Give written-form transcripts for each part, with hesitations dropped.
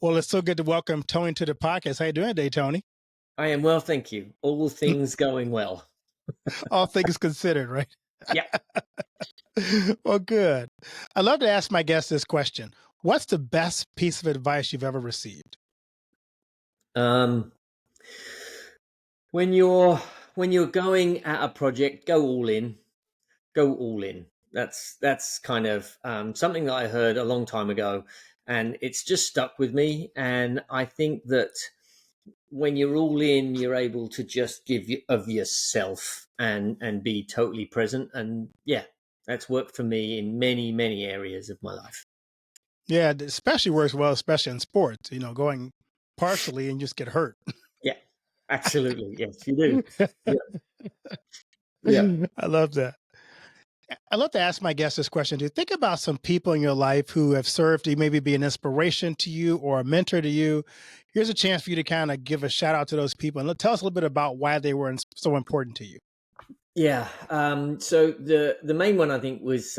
Well, it's so good to welcome Tony to the podcast. How you doing today, Tony? I am well, thank you. All things going well. All things considered, right? Yeah. Well, good. I love to ask my guests this question. What's the best piece of advice you've ever received? Um, when you're when you're going at a project, go all in. Go all in. That's kind of something that I heard a long time ago, and it's just stuck with me. And I think that when you're all in, you're able to just give of yourself and be totally present. And yeah, that's worked for me in many areas of my life. Yeah, it especially works well, especially in sports, going partially and just get hurt. Yeah, absolutely. Yes, you do. Yeah, yeah. I love that. I love to ask my guests this question too. Think about some people in your life who have served to maybe be an inspiration to you or a mentor to you. Here's a chance for you to kind of give a shout out to those people and tell us a little bit about why they were so important to you. Yeah. So the main one I think was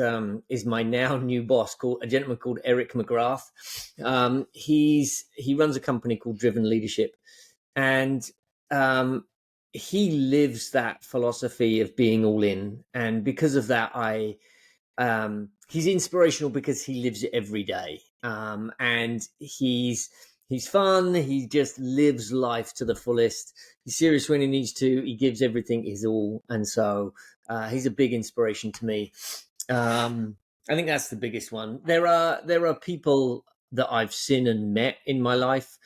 is my now new boss, called a gentleman called Eric McGrath. He runs a company called Driven Leadership, and he lives that philosophy of being all in. And because of that, he's inspirational because he lives it every day. And he's fun. He just lives life to the fullest. He's serious when he needs to. He gives everything his all, and so he's a big inspiration to me. I think that's the biggest one. There are people that I've seen and met in my life,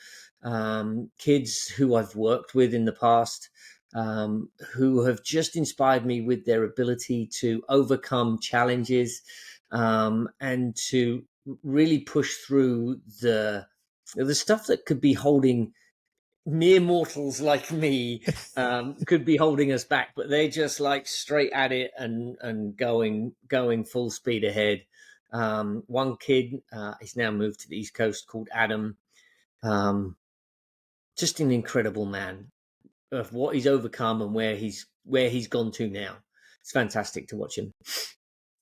kids who I've worked with in the past, who have just inspired me with their ability to overcome challenges, and to really push through the stuff that could be holding mere mortals like me, could be holding us back, but they're just like straight at it and going full speed ahead. One kid is now moved to the East Coast called Adam. Um, just an incredible man of what he's overcome and where he's gone to now. It's fantastic to watch him.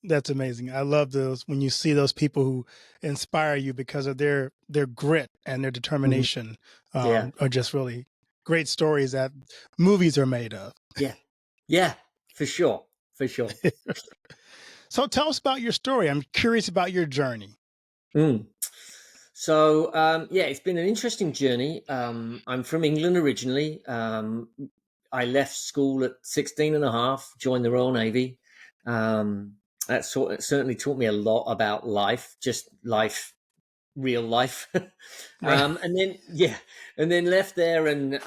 That's amazing. I love those when you see those people who inspire you because of their grit and their Mhm. determination. Yeah, Are just really great stories that movies are made of. yeah, yeah, for sure, for sure. So tell us about your story. I'm curious about your journey. Mm. So yeah, it's been an interesting journey. I'm from England originally. I left school at 16 and a half, joined the Royal Navy. That certainly taught me a lot about life, just life, real life. Right. And then yeah, and then left there and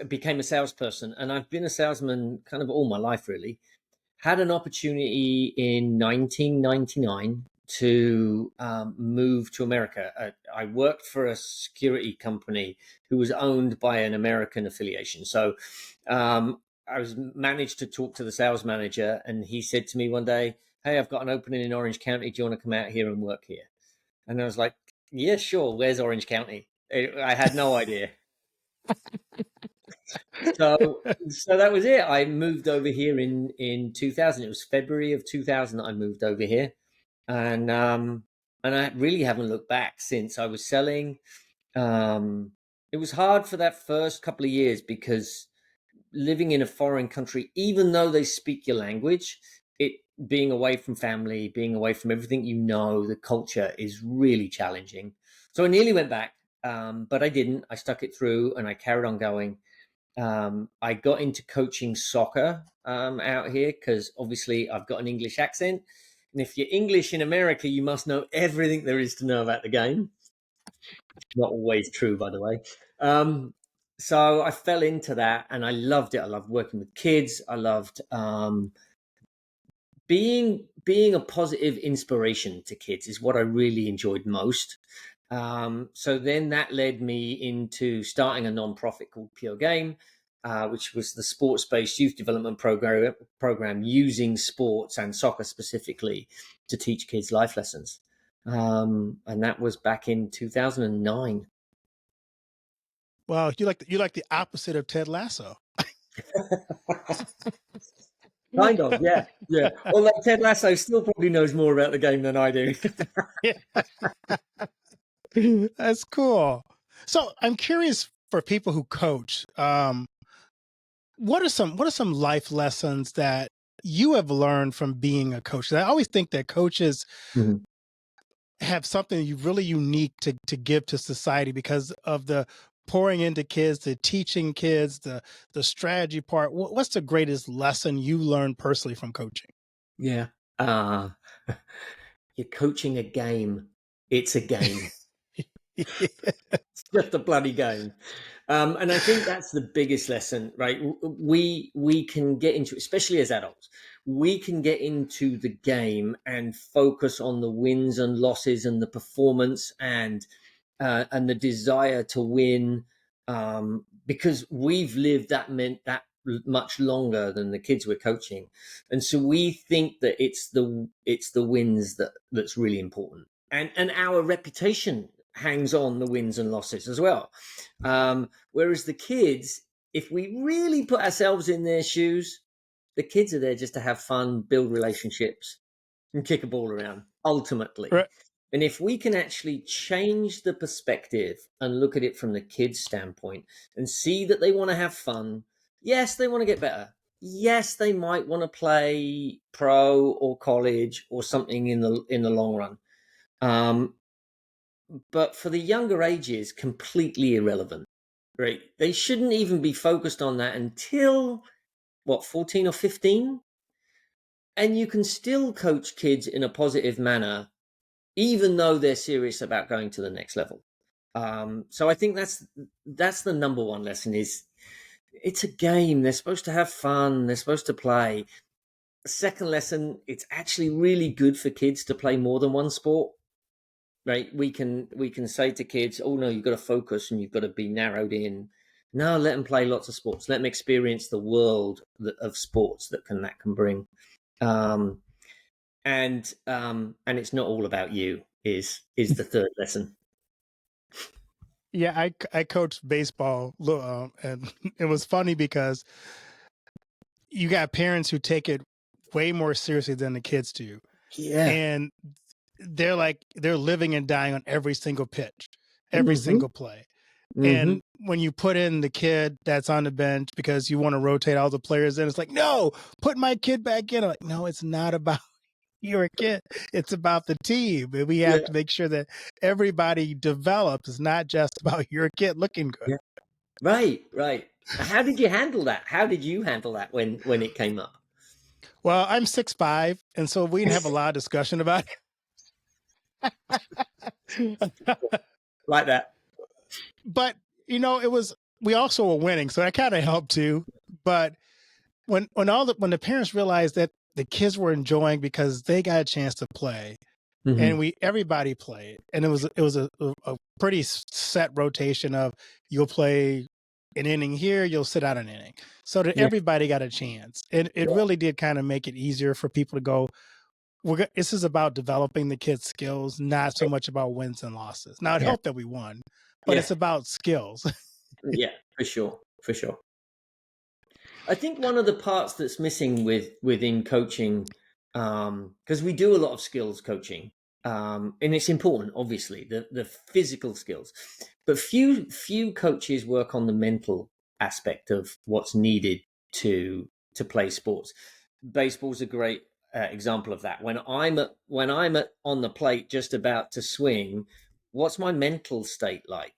became a salesperson. And I've been a salesman kind of all my life, really. Had an opportunity in 1999 to move to America. I worked for a security company who was owned by an American affiliation. So I was managed to talk to the sales manager, and he said to me one day, "Hey, I've got an opening in Orange County. Do you want to come out here and work here?" And I was like, "Yeah, sure. Where's Orange County?" I had no idea. So that was it. I moved over here in 2000. It was February of 2000 that I moved over here, and I really haven't looked back since. I was selling. Um, it was hard for that first couple of years because living in a foreign country, even though they speak your language, it being away from family, being away from everything the culture is really challenging. So I nearly went back, but I didn't. I stuck it through, and I carried on going. I got into coaching soccer out here because obviously I've got an English accent. And if you're English in America, you must know everything there is to know about the game. Not always true, by the way. Um, so I fell into that and I loved it. I loved working with kids. I loved being a positive inspiration to kids is what I really enjoyed most. So then that led me into starting a nonprofit called Pure Game, which was the sports-based youth development program using sports and soccer specifically to teach kids life lessons. And that was back in 2009. Wow, you like the opposite of Ted Lasso. Kind of, yeah, yeah. Although Ted Lasso still probably knows more about the game than I do. Yeah. That's cool. So I'm curious for people who coach, what are some life lessons that you have learned from being a coach? I always think that coaches Mhm. have something really unique to give to society because of the pouring into kids, the teaching kids, the strategy part. What's the greatest lesson you learned personally from coaching? Yeah. Uh, you're coaching a game. It's a game. It's just a bloody game. And I think that's the biggest lesson, right? We can get into, especially as adults, we can get into the game and focus on the wins and losses and the performance and the desire to win, because we've lived that much longer than the kids we're coaching, and so we think that it's the wins that's really important, and our reputation hangs on the wins and losses as well. Whereas the kids, if we really put ourselves in their shoes, the kids are there just to have fun, build relationships, and kick a ball around ultimately. Right. And if we can actually change the perspective and look at it from the kids' standpoint and see that they want to have fun, yes, they want to get better. Yes, they might want to play pro or college or something in the long run. Um, but for the younger ages, completely irrelevant. Right? They shouldn't even be focused on that until what, 14 or 15? And you can still coach kids in a positive manner even though they're serious about going to the next level. So I think that's the number one lesson: is it's a game. They're supposed to have fun. They're supposed to play. Second lesson: it's actually really good for kids to play more than one sport. Right? We can say to kids, "Oh no, you've got to focus and you've got to be narrowed in." No, let them play lots of sports. Let them experience the world of sports that can bring. Um, and it's not all about you is the third lesson. Yeah, I coached baseball, and it was funny because you got parents who take it way more seriously than the kids do, Yeah. and they're living and dying on every single pitch, every Hmm. single play. Hmm. And when you put in the kid that's on the bench because you want to rotate all the players in, it's like, no, put my kid back in. I'm like, no, it's not about your kid. It's about the team. And we have Yeah. to make sure that everybody develops. It's not just about your kid looking good. Yeah. Right. Right. How did you handle that? How did you handle that when it came up? Well, I'm 6'5", and so we didn't have a lot of discussion about it. Like that? But it was we also were winning, so that kind of helped too. But when the parents realized that the kids were enjoying because they got a chance to play, and Hmm. everybody played, and it was a pretty set rotation of you'll play an inning here, you'll sit out an inning, so that Yeah. everybody got a chance. And it Yeah. really did kind of make it easier for people to go. This is about developing the kids' skills, not so much about wins and losses. Now it Yeah. helped that we won, but Yeah. it's about skills. Yeah. For sure. For sure. I think one of the parts that's missing within coaching, because we do a lot of skills coaching, and it's important, obviously, the physical skills, but few coaches work on the mental aspect of what's needed to play sports. Baseball's a great example of that. When I'm on the plate just about to swing, what's my mental state like?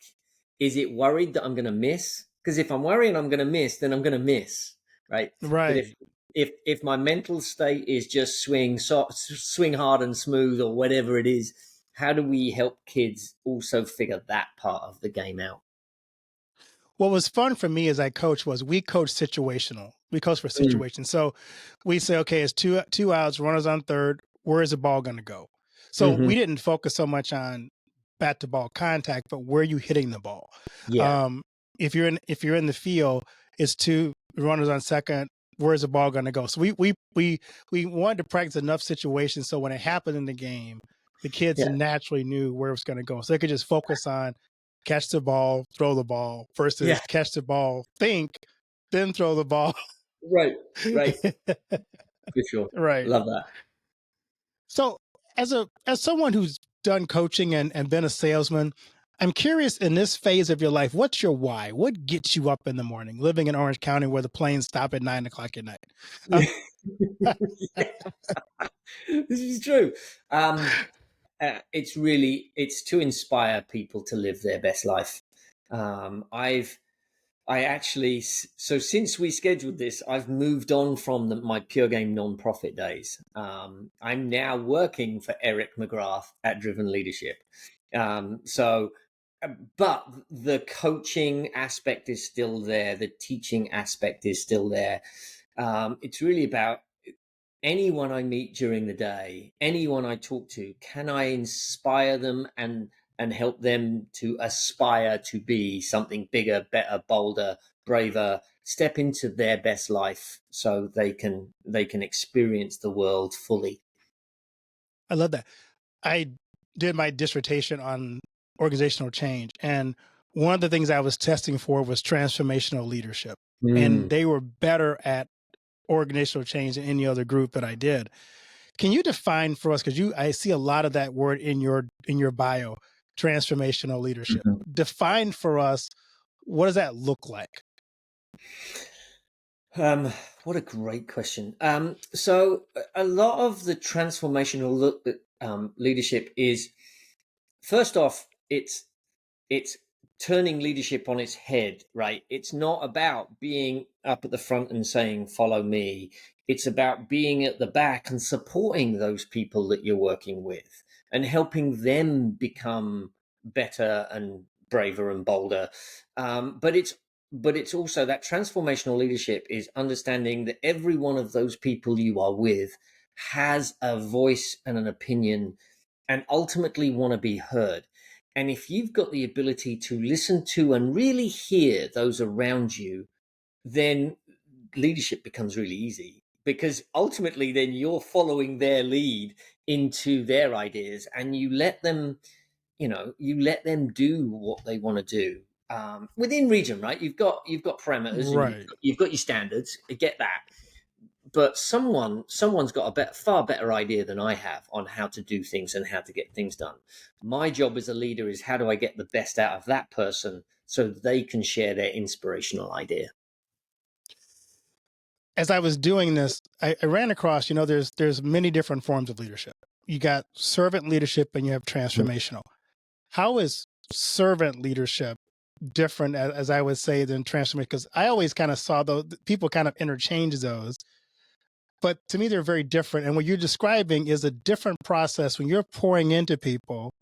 Is it worried that I'm going to miss? Because if I'm worrying I'm going to miss, then I'm going to miss, right? But if Right. if my mental state is just swing hard and smooth or whatever it is, how do we help kids also figure that part of the game out? What was fun for me as I coach was we coach situational. We coach for Mm. situations. So we say, okay, it's two outs, runners on third. Where is the ball going to go? So Hmm. we didn't focus so much on bat to ball contact, but where are you hitting the ball? Yeah. Um, if you're in the field, it's two runners on second. Where's the ball going to go? So we wanted to practice enough situations so when it happened in the game, the kids Yeah. naturally knew where it was going to go. So they could just focus on catch the ball, throw the ball versus Yeah. catch the ball, think, then throw the ball. Right. Right. For sure. Right. Love that. So as someone who's done coaching and been a salesman. I'm curious, in this phase of your life, what's your why? What gets you up in the morning, living in Orange County where the planes stop at 9 o'clock at night? Uh, Yeah. This is true. It's to inspire people to live their best life. I actually, so since we scheduled this, I've moved on from my Pure Game non-profit days. I'm now working for Eric McGrath at Driven Leadership. So, but the coaching aspect is still there. The teaching aspect is still there. It's really about anyone I meet during the day, anyone I talk to, can I inspire them and help them to aspire to be something bigger, better, bolder, braver, step into their best life so they can experience the world fully. I love that. I did my dissertation on organizational change, and one of the things I was testing for was transformational leadership, and Mm. they were better at organizational change than any other group that I did. Can you define for us, because you I see a lot of that word in your bio, transformational leadership. Mhm. Define for us, what does that look like? Um, what a great question. So a lot of the transformational leadership is, first off, it's turning leadership on its head, right? It's not about being up at the front and saying follow me. It's about being at the back and supporting those people that you're working with and helping them become better and braver and bolder. But it's also that transformational leadership is understanding that every one of those people you are with has a voice and an opinion and ultimately want to be heard. And if you've got the ability to listen to and really hear those around you, then leadership becomes really easy because ultimately then you're following their lead into their ideas and you let them do what they want to do within region, right? You've got parameters and you've Right. got, you've got your standards. I get that, but someone's got a far better idea than I have on how to do things and how to get things done. My job as a leader is how do I get the best out of that person so they can share their inspirational idea. As I was doing this, I ran across, there's many different forms of leadership. You got servant leadership and you have Mhm. transformational. How is servant leadership different, as I would say, than transformation? Because I always kind of saw those people kind of interchange those, but to me they're very different. And what you're describing is a different process when you're pouring into people,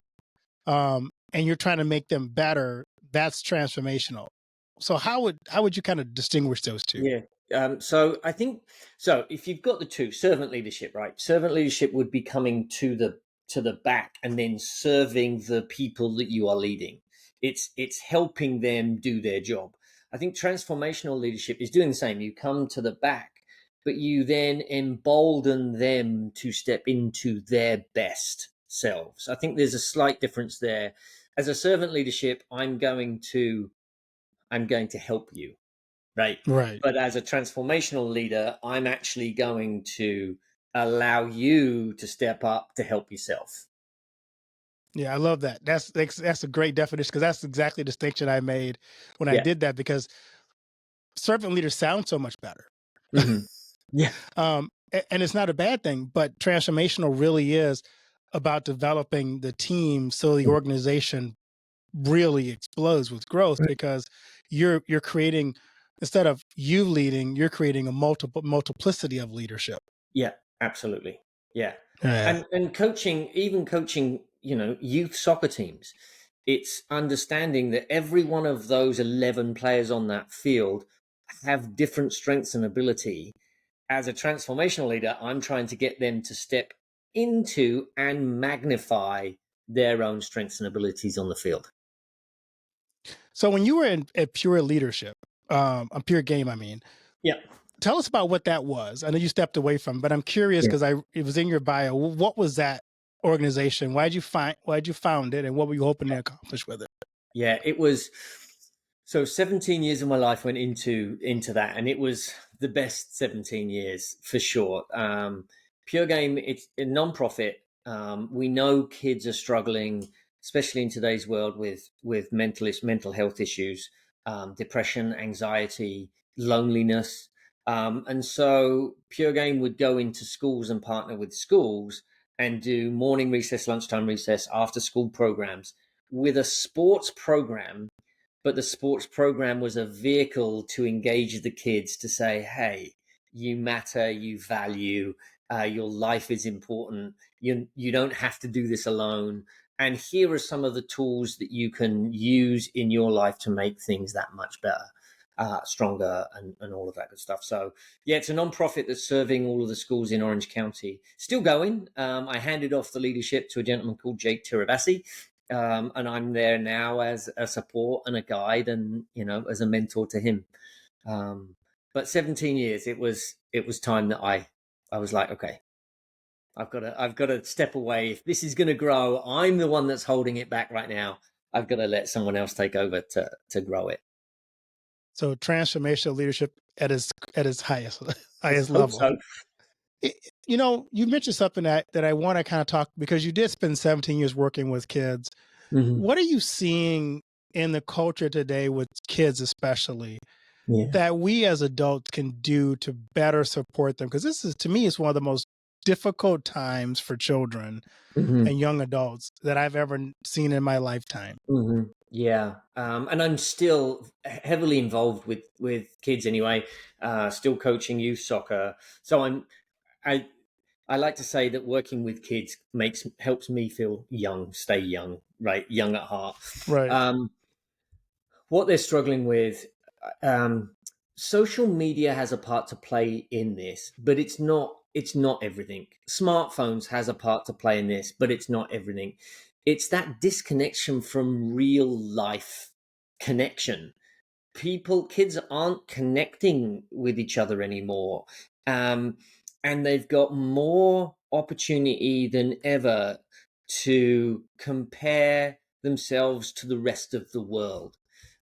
and you're trying to make them better. That's transformational. So how would you kind of distinguish those two? Yeah. So I think so. If you've got the two, servant leadership, right? Servant leadership would be coming to the back and then serving the people that you are leading. It's helping them do their job. I think transformational leadership is doing the same. You come to the back, but you then embolden them to step into their best selves. I think there's a slight difference there. As a servant leadership, I'm going to help you, right? Right. But as a transformational leader, I'm actually going to allow you to step up to help yourself. Yeah, I love that. That's a great definition, because that's exactly the distinction I made when I Yeah. did that, because servant leaders sound so much better. Hmm. Yeah. And it's not a bad thing, but transformational really is about developing the team so the organization really explodes with growth, because you're creating, instead of you leading, you're creating a multiplicity of leadership. Yeah. Absolutely. Yeah. Yeah. And even coaching, youth soccer teams. It's understanding that every one of those 11 players on that field have different strengths and ability. As a transformational leader, I'm trying to get them to step into and magnify their own strengths and abilities on the field. So when you were in at Pure Leadership, a Pure Game, I mean, Yeah. tell us about what that was. I know you stepped away from, but I'm curious, Yeah. because I it was in your bio. What was that organization? Why'd you found it, and what were you hoping to accomplish with it? Yeah, it was, so 17 years of my life went into that, and it was the best 17 years for sure. Pure Game, it's a non-profit. We know kids are struggling, especially in today's world, with mental health issues, depression, anxiety, loneliness. And so Pure Game would go into schools and partner with schools and do morning recess, lunchtime recess, after school programs with a sports program. But the sports program was a vehicle to engage the kids to say, hey, you matter, you value, your life is important. You don't have to do this alone. And here are some of the tools that you can use in your life to make things that much better, stronger, and all of that good stuff. So, yeah, it's a nonprofit that's serving all of the schools in Orange County. Still going. I handed off the leadership to a gentleman called Jake Tirabassi. And I'm there now as a support and a guide, and as a mentor to him. But 17 years, it was time that I was like, okay, I've got to step away. If this is going to grow, I'm the one that's holding it back right now. I've got to let someone else take over to grow it. So transformational leadership at its highest Let's highest hope level. so. You mentioned something that I want to kind of talk, because you did spend 17 years working with kids. Hmm. What are you seeing in the culture today with kids, especially, Yeah. that we as adults can do to better support them? Because this is, to me, is one of the most difficult times for children Hmm. and young adults that I've ever seen in my lifetime. Hmm. Yeah. And I'm still heavily involved with kids anyway. Still coaching youth soccer. So I I like to say that working with kids helps me feel young, stay young, right? Young at heart. Right. Um, what they're struggling with, um, social media has a part to play in this, but it's not everything. Smartphones has a part to play in this, but it's not everything. It's that disconnection from real life connection. Kids aren't connecting with each other anymore. um, and they've got more opportunity than ever to compare themselves to the rest of the world.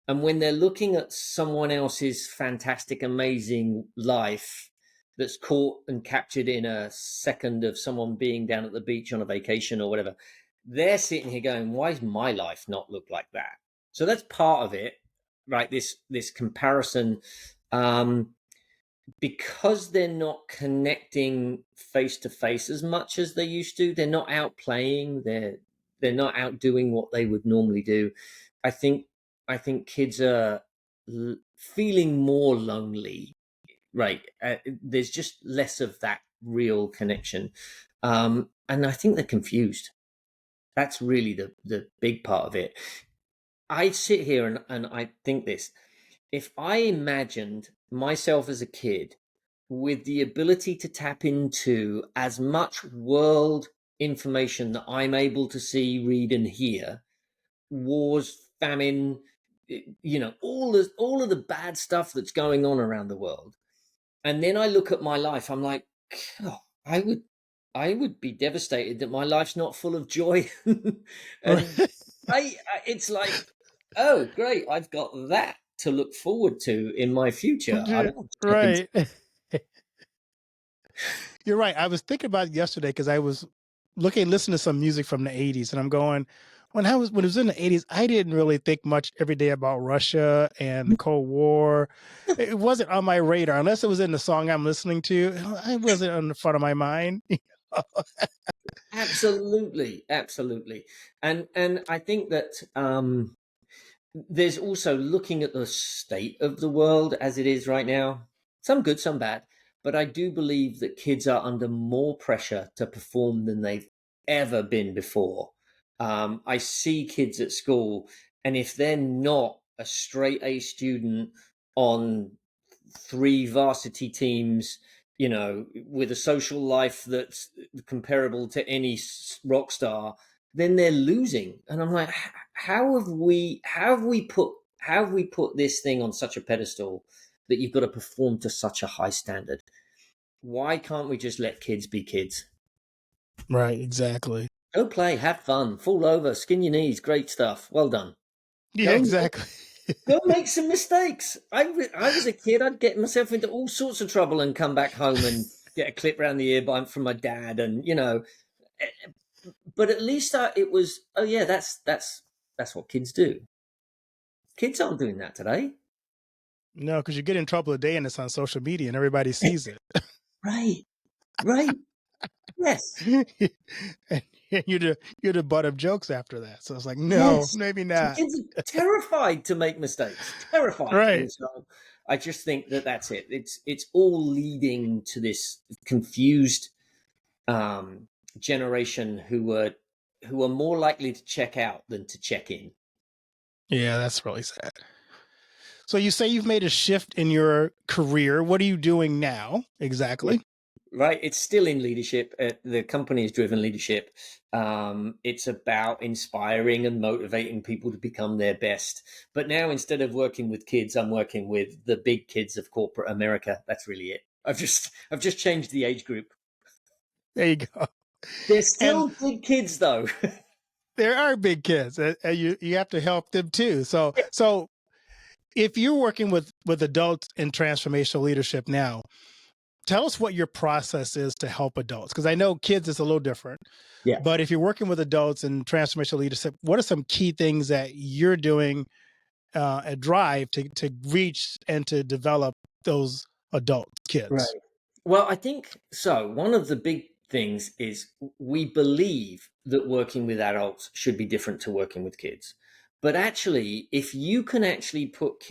And when they're looking at someone else's fantastic, amazing life that's caught and captured in a second of someone being down at the beach on a vacation or whatever, they're sitting here going, why does my life not look like that? So that's part of it, right? This comparison, um, because they're not connecting face to face as much as they used to. They're not out playing. They're not out doing what they would normally do. I think I think kids are feeling more lonely. Right? There's just less of that real connection, and I think they're confused. That's really the big part of it. I sit here and I think this: if I imagined myself as a kid with the ability to tap into as much world information that I'm able to see, read, and hear, wars, famine, all of the bad stuff that's going on around the world, and then I look at my life, I'm like, oh, I would be devastated that my life's not full of joy. And Right. it's like, oh great, I've got that to look forward to in my future. I don't want to step into. Right. You're right. I was thinking about it yesterday because I was listening to some music from the '80s, and I'm going, when it was in the '80s, I didn't really think much every day about Russia and the Cold War. It wasn't on my radar unless it was in the song I'm listening to. It wasn't on the front of my mind. Absolutely, absolutely. And I think that there's also looking at the state of the world as it is right now, some good, some bad. But I do believe that kids are under more pressure to perform than they've ever been before. I see kids at school, and if they're not a straight A student on three varsity teams, with a social life that's comparable to any rock star, then they're losing. And I'm like, how have we put this thing on such a pedestal that you've got to perform to such a high standard? Why can't we just let kids be kids? Right. Exactly. Go play, have fun, fall over, skin your knees, great stuff, well done. Yeah. Go Exactly. go make some mistakes. I was a kid, I'd get myself into all sorts of trouble and come back home and get a clip round the ear from my dad, and but at least it was, oh yeah, that's what kids do. Kids aren't doing that today. No, because you get in trouble a day and it's on social media and everybody sees it. Right, right, yes, And you're the butt of jokes after that. So it's like, no, yes. maybe So not. kids are terrified to make mistakes, terrified, Right. and so I just think that that's it. It's all leading to this confused um, generation who are more likely to check out than to check in. Yeah, that's really sad. So you say you've made a shift in your career. What are you doing now Yeah. exactly? Right. It's still in leadership. The company is driven leadership. It's about inspiring and motivating people to become their best. But now, instead of working with kids, I'm working with the big kids of corporate America. That's really it. I've just changed the age group. There you go. They're And still big kids, though. there are big kids, and you have to help them too. So if you're working with adults in transformational leadership now, tell us what your process is to help adults, because I know kids is a little different. Yeah. But if you're working with adults in transformational leadership, what are some key things that you're doing at Drive to reach and to develop those adult Right. kids? Well, I think so. One of the big things is we believe that working with adults should be different to working with kids. But actually, if you can actually put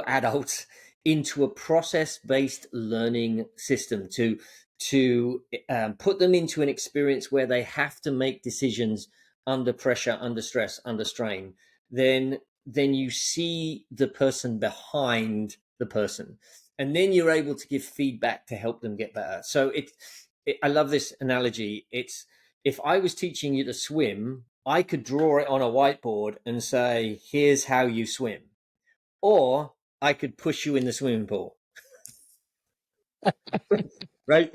adults into a process-based learning system to put them into an experience where they have to make decisions under pressure, under stress, under strain, then you see the person behind the person, and then you're able to give feedback to help them get better. So I love this analogy. It's, if I was teaching you to swim, I could draw it on a whiteboard and say, here's how you swim, or I could push you in the swimming pool. Right,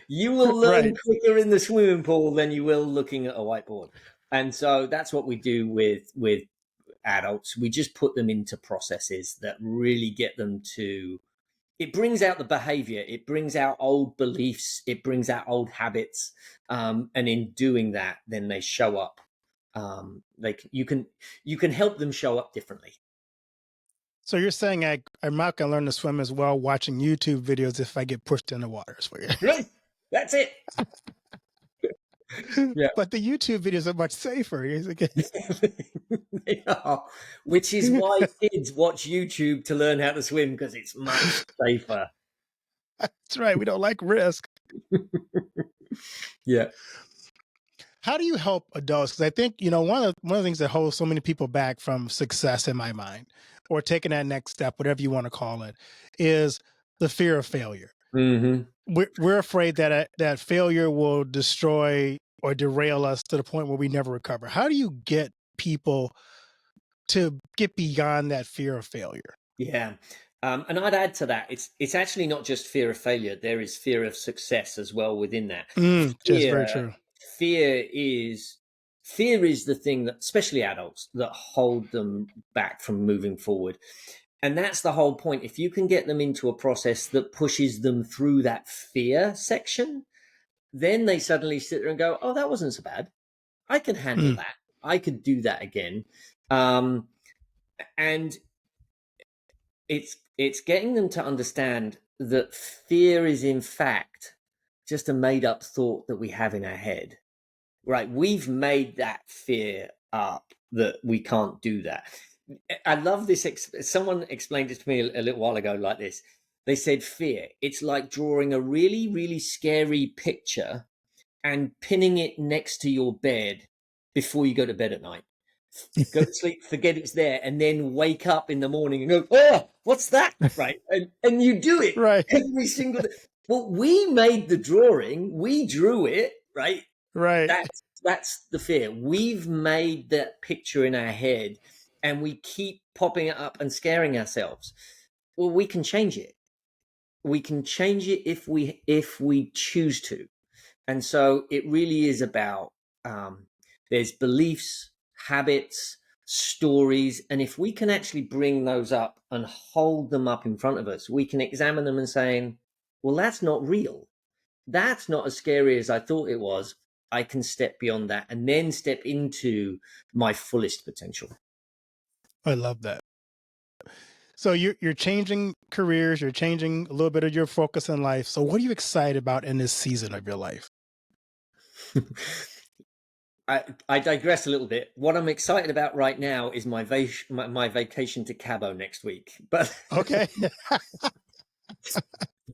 you will learn Right. quicker in the swimming pool than you will looking at a whiteboard. And so that's what we do with adults. We just put them into processes that really get them to, it brings out the behavior, it brings out old beliefs, it brings out old habits, and in doing that, then they show up. Like you can help them show up differently. So you're saying I'm not going to learn to swim as well watching YouTube videos if I get pushed in the water. Is what Right, that's it. Yeah. but the YouTube videos are much safer. They are. Which is why kids watch YouTube to learn how to swim, because it's much safer. That's right. We don't like risk. Yeah. How do you help adults? Because I think one of the things that holds so many people back from success, in my mind, or taking that next step, whatever you want to call it, is the fear of failure. Hmm. We're afraid that that failure will destroy or derail us to the point where we never recover. How do you get people to get beyond that fear of failure? Yeah. And I'd add to that, it's actually not just fear of failure. There is fear of success as well within that. Just Fear, very true. fear is the thing that, especially adults, that hold them back from moving forward. And that's the whole point. If you can get them into a process that pushes them through that fear section, then they suddenly sit there and go, "Oh, that wasn't so bad. I can handle Mm. that. I could do that again." Um, and it's getting them to understand that fear is in fact just a made up thought that we have in our head. Right, we've made that fear up, that we can't do that. I love this. Someone explained it to me a little while ago like this. They said fear, it's like drawing a really, really scary picture and pinning it next to your bed before you go to bed at night. Go to sleep, forget it's there, and then wake up in the morning and go, "Oh, what's that?" Right, and you do it Right. every single day. Well, we made the drawing, we drew it, right? Right. That's the fear. We've made that picture in our head, and we keep popping it up and scaring ourselves. Well, we can change it. We can change it if we choose to. And so it really is about, there's beliefs, habits, stories, and if we can actually bring those up and hold them up in front of us, we can examine them and saying, well, that's not real. That's not as scary as I thought it was. I can step beyond that and then step into my fullest potential. I love that. So you're changing careers, you're changing a little bit of your focus in life. So what are you excited about in this season of your life? I digress a little bit. What I'm excited about right now is my vacation to Cabo next week. But Okay.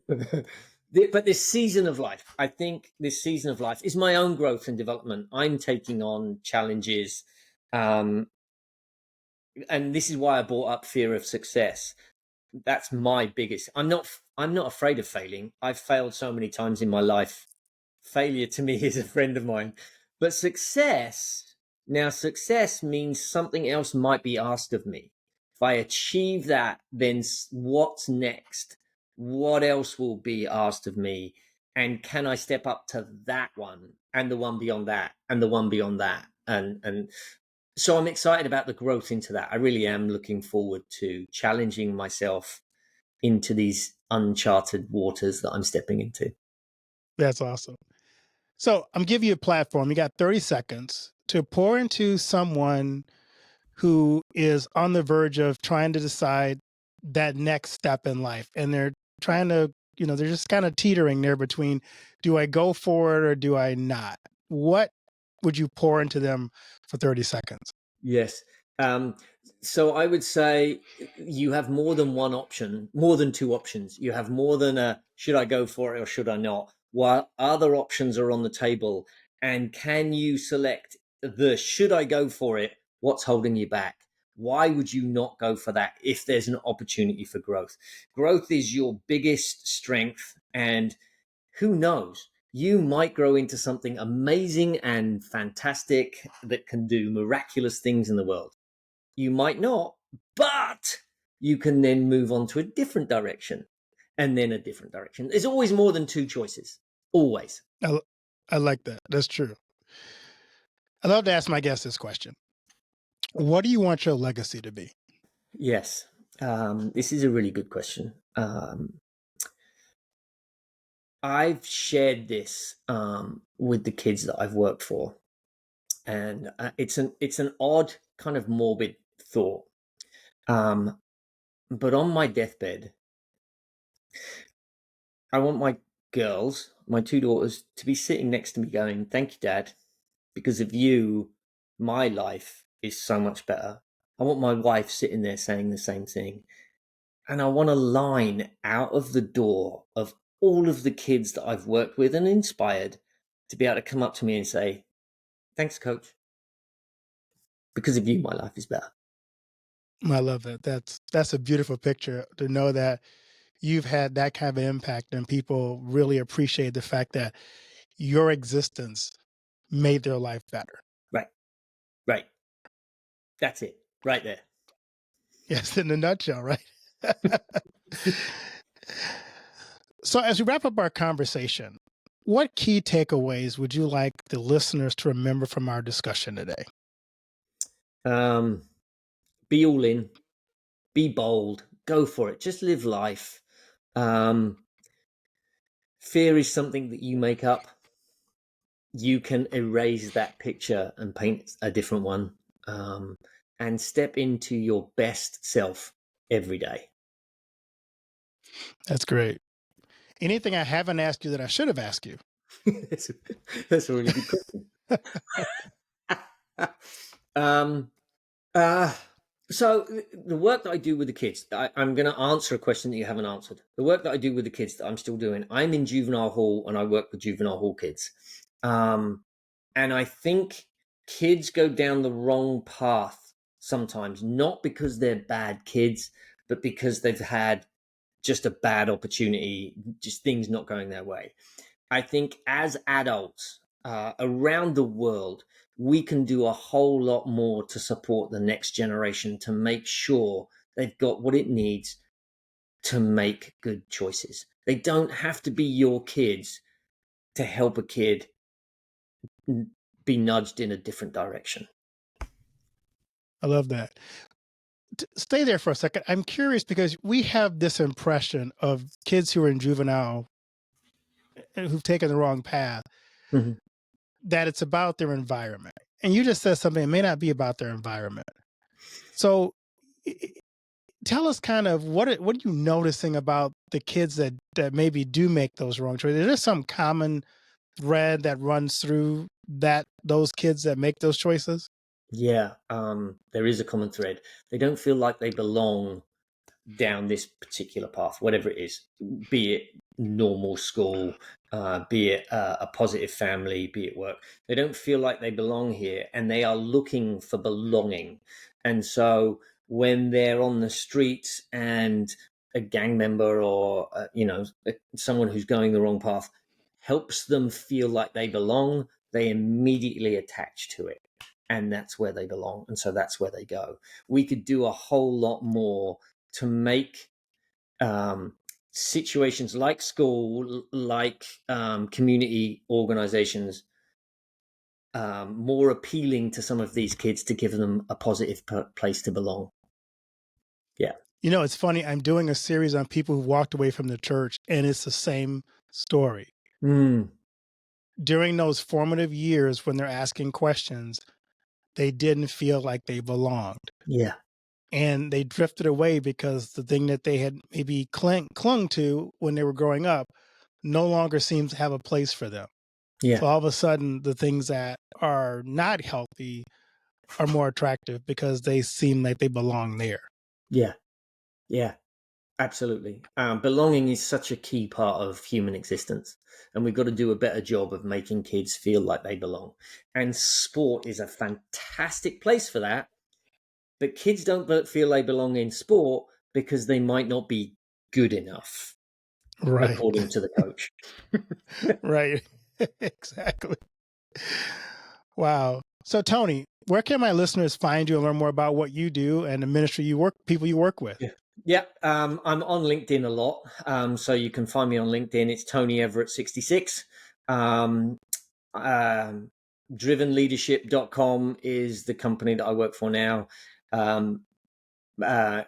but this season of life, I think this season of life is my own growth and development. I'm taking on challenges, um, and this is why I brought up fear of success. That's my biggest. I'm not afraid of failing. I've failed so many times in my life. Failure to me is a friend of mine. But success means something else might be asked of me. If I achieve that, then what's next? What else will be asked of me? And can I step up to that one and the one beyond that and the one beyond that? And so I'm excited about the growth into that. I really am looking forward to challenging myself into these uncharted waters that I'm stepping into. That's awesome. So I'm giving you a platform. You got 30 seconds to pour into someone who is on the verge of trying to decide that next step in life. And they're trying to, they're just kind of teetering there between, do I go for it or do I not? What would you pour into them for 30 seconds? Yes. Um, so I would say you have more than one option, more than two options. You have more than a should I go for it or should I not? What other options are on the table? And can you select the should I go for it? What's holding you back? Why would you not go for that if there's an opportunity for growth? Growth is your biggest strength. And who knows? You might grow into something amazing and fantastic that can do miraculous things in the world. You might not, but you can then move on to a different direction and then a different direction. There's always more than two choices. Always. I, I like that. That's true. I love to ask my guests this question. What do you want your legacy to be? Yes. This is a really good question. I've shared this with the kids that I've worked for, and it's an odd kind of morbid thought. Um, but on my deathbed, I want my girls, my two daughters, to be sitting next to me going, "Thank you, Dad. Because of you, my life is so much better." I want my wife sitting there saying the same thing. And I want a line out of the door of all of the kids that I've worked with and inspired to be able to come up to me and say, "Thanks, coach. Because of you, my life is better." I love that. That's a beautiful picture to know that you've had that kind of impact and people really appreciate the fact that your existence made their life better. Right, right. That's it, right there. Yes, in a nutshell, right? So, as we wrap up our conversation, what key takeaways would you like the listeners to remember from our discussion today? Um, be all in, be bold, go for it, just live life. Um, Fear is something that you make up. You can erase that picture and paint a different one, um, and step into your best self every day. That's great. Anything I haven't asked you that I should have asked you? that's, a, that's a really good question. um, uh, so the work that I do with the kids, I'm going to answer a question that you haven't answered. The work that I do with the kids that I'm still doing, I'm in juvenile hall and I work with juvenile hall kids. And I think kids go down the wrong path sometimes, not because they're bad kids, but because they've had just a bad opportunity, just things not going their way. I think as adults around the world, we can do a whole lot more to support the next generation to make sure they've got what it needs to make good choices. They don't have to be your kids to help a kid be nudged in a different direction. I love that. Stay there for a second. I'm curious because we have this impression of kids who are in juvenile who've taken the wrong path. Mhm. that it's about their environment. And you just said something, it may not be about their environment. So tell us kind of what are you noticing about the kids that maybe do make those wrong choices? Is there some common thread that runs through those kids that make those choices? Yeah, there is a common thread. They don't feel like they belong down this particular path, whatever it is, be it normal school, be it a positive family, be it work. They don't feel like they belong here, and they are looking for belonging. And so when they're on the streets and a gang member or someone who's going the wrong path helps them feel like they belong, they immediately attach to it. And that's where they belong. And so that's where they go. We could do a whole lot more to make um, situations like school, like community organizations, more appealing to some of these kids to give them a positive place to belong. Yeah. You know, it's funny. I'm doing a series on people who walked away from the church, and it's the same story. Mm, During those formative years when they're asking questions, they didn't feel like they belonged. yeah. And they drifted away because the thing that they had maybe clung to when they were growing up no longer seems to have a place for them. Yeah. So all of a sudden, the things that are not healthy are more attractive because they seem like they belong there. Yeah. Yeah. Absolutely. Belonging is such a key part of human existence, and we've got to do a better job of making kids feel like they belong. And sport is a fantastic place for that. But kids don't feel they belong in sport because they might not be good enough, Right. according to the coach. Right. Exactly. Wow. So Tony, where can my listeners find you and learn more about what you do and the ministry people you work with? Yeah. Yeah, I'm on LinkedIn a lot, so you can find me on LinkedIn. It's Tony Everett 66. Um, um, drivenleadership.com is the company that I work for now. Um,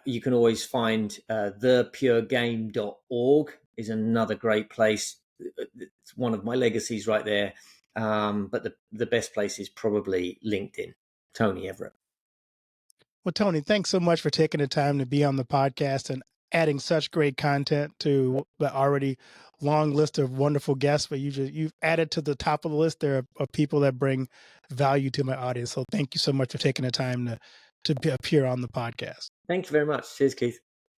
you can always find thepuregame.org is another great place. It's one of my legacies right there. But the best place is probably LinkedIn, Tony Everett. Well, Tony, thanks so much for taking the time to be on the podcast and adding such great content to the already long list of wonderful guests. But you've added to the top of the list there of people that bring value to my audience. So thank you so much for taking the time to appear on the podcast. Thank you very much. Cheers, Keith.